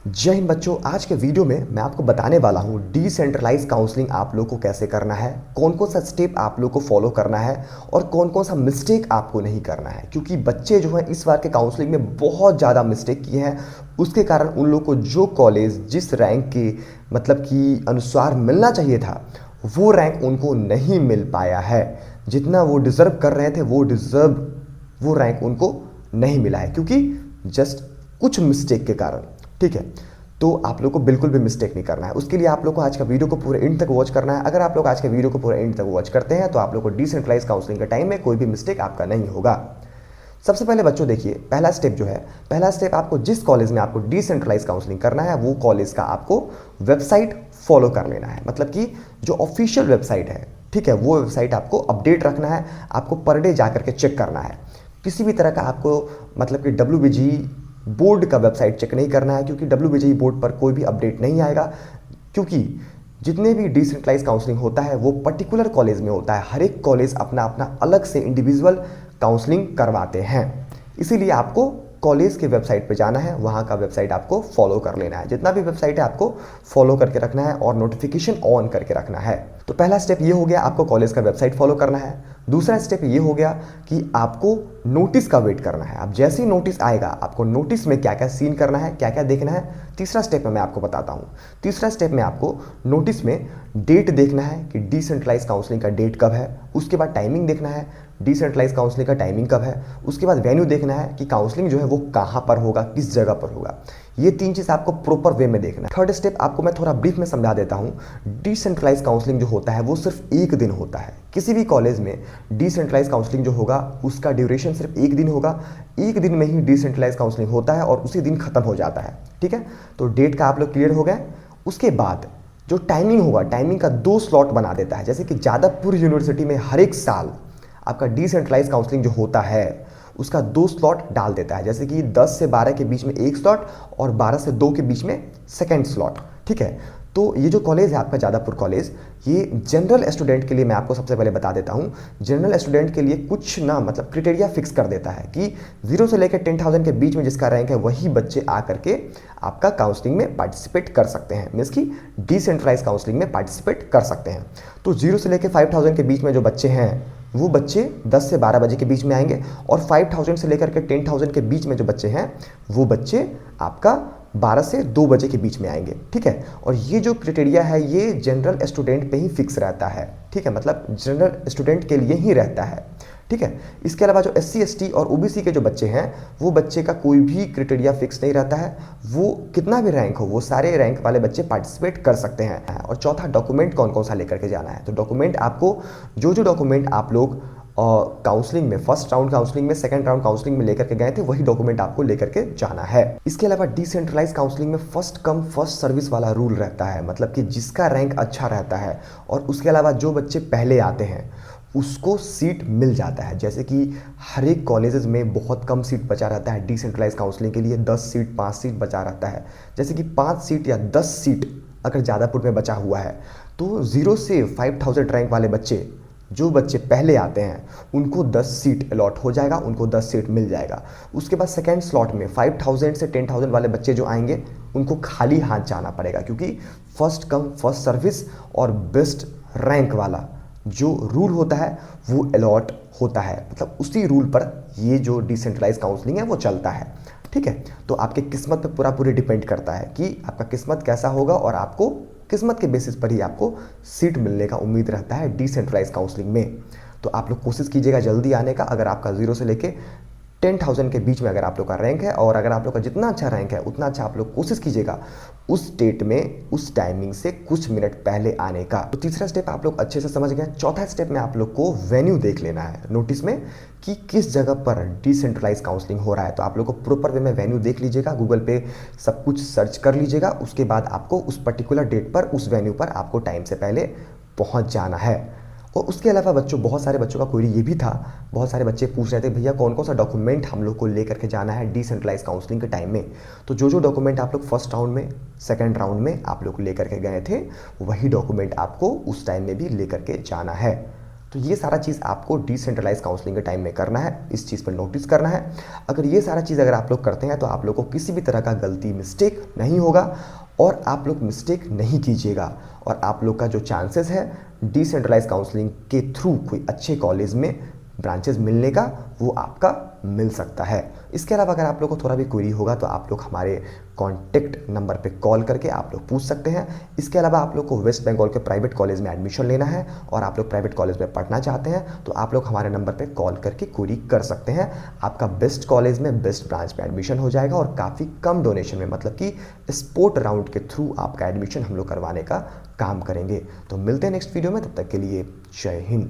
जय हिंद बच्चों। आज के वीडियो में मैं आपको बताने वाला हूँ डिसेंट्रलाइज काउंसलिंग आप लोग को कैसे करना है, कौन कौन सा स्टेप आप लोग को फॉलो करना है और कौन कौन सा मिस्टेक आपको नहीं करना है। क्योंकि बच्चे जो हैं इस बार के काउंसलिंग में बहुत ज़्यादा मिस्टेक किए हैं। उसके कारण उन लोग को जो कॉलेज जिस रैंक के मतलब कि अनुसार मिलना चाहिए था वो रैंक उनको नहीं मिल पाया है। जितना वो डिज़र्व कर रहे थे वो रैंक उनको नहीं मिला है, क्योंकि जस्ट कुछ मिस्टेक के कारण। ठीक है, तो आप लोग को बिल्कुल भी मिस्टेक नहीं करना है। उसके लिए आप लोग को आज का वीडियो को पूरे एंड तक वॉच करना है। अगर आप लोग आज के वीडियो को पूरे एंड तक वॉच करते हैं तो आप लोग को डिसेंट्रलाइज काउंसलिंग के टाइम में कोई भी मिस्टेक आपका नहीं होगा। सबसे पहले बच्चों देखिए, पहला स्टेप जो है, पहला स्टेप आपको जिस कॉलेज में आपको डिसेंट्रलाइज काउंसलिंग करना है वो कॉलेज का आपको वेबसाइट फॉलो कर लेना है। मतलब कि जो ऑफिशियल वेबसाइट है, ठीक है, वो वेबसाइट आपको अपडेट रखना है। आपको पर डे जाकर के चेक करना है। किसी भी तरह का आपको मतलब कि WBG बोर्ड का वेबसाइट चेक नहीं करना है, क्योंकि WBG बोर्ड पर कोई भी अपडेट नहीं आएगा। क्योंकि जितने भी डिसेंट्रलाइज काउंसलिंग होता है वो पर्टिकुलर कॉलेज में होता है। हर एक कॉलेज अपना अपना अलग से इंडिविजुअल काउंसलिंग करवाते हैं। इसीलिए आपको कॉलेज के वेबसाइट पे जाना है, वहाँ का वेबसाइट आपको फॉलो कर लेना है। जितना भी वेबसाइट है आपको फॉलो करके रखना है और नोटिफिकेशन ऑन करके रखना है। तो पहला स्टेप ये हो गया, आपको कॉलेज का वेबसाइट फॉलो करना है। दूसरा स्टेप ये हो गया कि आपको नोटिस का वेट करना है। अब जैसे ही नोटिस आएगा आपको नोटिस में क्या क्या सीन करना है, क्या क्या देखना है, तीसरा स्टेप में मैं आपको बताता हूँ। तीसरा स्टेप में आपको नोटिस में डेट देखना है कि डिसेंट्रलाइज काउंसलिंग का डेट कब है। उसके बाद टाइमिंग देखना है, डिसेंट्रलाइज काउंसलिंग का टाइमिंग कब है। उसके बाद वेन्यू देखना है कि काउंसलिंग जो है वो कहाँ पर होगा, किस जगह पर होगा। ये तीन चीज़ आपको प्रॉपर वे में देखना है। थर्ड स्टेप आपको मैं थोड़ा ब्रीफ में समझा देता हूँ। डिसेंट्रलाइज काउंसलिंग जो होता है वो सिर्फ एक दिन होता है। किसी भी कॉलेज में डिसेंट्रलाइज काउंसलिंग जो होगा उसका ड्यूरेशन सिर्फ एक दिन होगा। एक दिन में ही डिसेंट्रलाइज काउंसलिंग होता है और उसी दिन खत्म हो जाता है। ठीक है, तो डेट का आप लोग क्लियर हो गए। उसके बाद जो टाइमिंग होगा, टाइमिंग का 2 स्लॉट बना देता है। जैसे कि जादवपुर यूनिवर्सिटी में हर एक साल आपका डिसेंट्रलाइज काउंसलिंग जो होता है उसका 2 स्लॉट डाल देता है। जैसे कि 10 से 12 के बीच में एक स्लॉट और 12 से 2 के बीच में सेकेंड स्लॉट। ठीक है, तो ये जो कॉलेज है आपका जादवपुर कॉलेज, ये जनरल स्टूडेंट के लिए मैं आपको सबसे पहले बता देता हूँ। जनरल स्टूडेंट के लिए कुछ ना मतलब क्राइटेरिया फिक्स कर देता है कि 0 से लेकर 10,000 के बीच में जिसका रैंक है वही बच्चे आ करके आपका काउंसलिंग में पार्टिसिपेट कर सकते हैं। मीन्स कि डिसेंट्रलाइज काउंसलिंग में पार्टिसिपेट कर सकते हैं। तो 0 से लेकर 5,000 के बीच में जो बच्चे हैं वो बच्चे 10 से 12 बजे के बीच में आएंगे, और 5,000 से लेकर के 10,000 के बीच में जो बच्चे हैं वो बच्चे आपका 12 से 2 बजे के बीच में आएंगे। ठीक है, और ये जो क्राइटेरिया है ये जनरल स्टूडेंट पे ही फिक्स रहता है। ठीक है, मतलब जनरल स्टूडेंट के लिए ही रहता है। ठीक है, इसके अलावा जो SC ST और OBC के जो बच्चे हैं वो बच्चे का कोई भी क्राइटेरिया फिक्स नहीं रहता है। वो कितना भी रैंक हो वो सारे रैंक वाले बच्चे पार्टिसिपेट कर सकते हैं। और चौथा, डॉक्यूमेंट कौन कौन सा लेकर के जाना है। तो डॉक्यूमेंट आपको जो डॉक्यूमेंट आप लोग काउंसलिंग में, फर्स्ट राउंड काउंसलिंग में, सेकंड राउंड काउंसलिंग में लेकर के गए थे वही डॉक्यूमेंट आपको लेकर के जाना है। इसके अलावा डिसेंट्रलाइज काउंसलिंग में फर्स्ट कम फर्स्ट सर्विस वाला रूल रहता है। मतलब कि जिसका रैंक अच्छा रहता है और उसके अलावा जो बच्चे पहले आते हैं उसको सीट मिल जाता है। जैसे कि हर एक कॉलेजेस में बहुत कम सीट बचा रहता है डिसेंट्रलाइज काउंसलिंग के लिए, 10 सीट 5 सीट बचा रहता है। जैसे कि 5 सीट या 10 सीट अगर जादवपुर में बचा हुआ है तो 0 से 5,000 रैंक वाले बच्चे, जो बच्चे पहले आते हैं उनको 10 सीट अलॉट हो जाएगा, उनको 10 सीट मिल जाएगा। उसके बाद सेकेंड स्लॉट में 5,000 से 10,000 वाले बच्चे जो आएंगे उनको खाली हाथ जाना पड़ेगा, क्योंकि फर्स्ट कम फर्स्ट सर्विस और बेस्ट रैंक वाला जो रूल होता है वो अलॉट होता है। मतलब उसी रूल पर ये जो डिसेंट्रलाइज काउंसलिंग है वो चलता है। ठीक है, तो आपके किस्मत पे पूरी डिपेंड करता है कि आपका किस्मत कैसा होगा, और आपको किस्मत के बेसिस पर ही आपको सीट मिलने का उम्मीद रहता है डिसेंट्रलाइज काउंसलिंग में। तो आप लोग कोशिश कीजिएगा जल्दी आने का। अगर आपका 0 से लेके 10,000 के बीच में अगर आप लोग का रैंक है, और अगर आप लोग का जितना अच्छा रैंक है उतना अच्छा आप लोग कोशिश कीजिएगा उस डेट में उस टाइमिंग से कुछ मिनट पहले आने का। तो तीसरा स्टेप आप लोग अच्छे से समझ गए। चौथा स्टेप में आप लोग को वेन्यू देख लेना है नोटिस में कि किस जगह पर डिसेंट्रलाइज काउंसलिंग हो रहा है। तो आप लोग को प्रॉपर वे में वेन्यू देख लीजिएगा, गूगल पे सब कुछ सर्च कर लीजिएगा। उसके बाद आपको उस पर्टिकुलर डेट पर उस वेन्यू पर आपको टाइम से पहले पहुंच जाना है। और उसके अलावा बच्चों, बहुत सारे बच्चों का क्वेरी ये भी था, बहुत सारे बच्चे पूछ रहे थे भैया कौन कौन सा डॉक्यूमेंट हम लोग को लेकर के जाना है डिसेंट्रलाइज काउंसलिंग के टाइम में। तो जो डॉक्यूमेंट आप लोग फर्स्ट राउंड में, सेकंड राउंड में आप लोग लेकर के गए थे वही डॉक्यूमेंट आपको उस टाइम में भी लेकर के जाना है। तो ये सारा चीज़ आपको डिसेंट्रलाइज काउंसलिंग के टाइम में करना है, इस चीज़ पर नोटिस करना है। अगर ये सारा चीज़ अगर आप लोग करते हैं तो आप लोग को किसी भी तरह का गलती मिस्टेक नहीं होगा और आप लोग मिस्टेक नहीं कीजिएगा, और आप लोग का जो चांसेस है डिसेंट्रलाइज काउंसलिंग के थ्रू कोई अच्छे कॉलेज में ब्रांचेस मिलने का वो आपका मिल सकता है। इसके अलावा अगर आप लोग को थोड़ा भी क्वेरी होगा तो आप लोग हमारे कॉन्टेक्ट नंबर पे कॉल करके आप लोग पूछ सकते हैं। इसके अलावा आप लोग को वेस्ट बंगाल के प्राइवेट कॉलेज में एडमिशन लेना है और आप लोग प्राइवेट कॉलेज में पढ़ना चाहते हैं तो आप लोग हमारे नंबर पे कॉल करके क्वेरी कर सकते हैं। आपका बेस्ट कॉलेज में बेस्ट ब्रांच में एडमिशन हो जाएगा और काफ़ी कम डोनेशन में, मतलब कि स्पोर्ट राउंड के थ्रू आपका एडमिशन हम लोग करवाने का काम करेंगे। तो मिलते हैं नेक्स्ट वीडियो में, तब तक के लिए जय हिंद।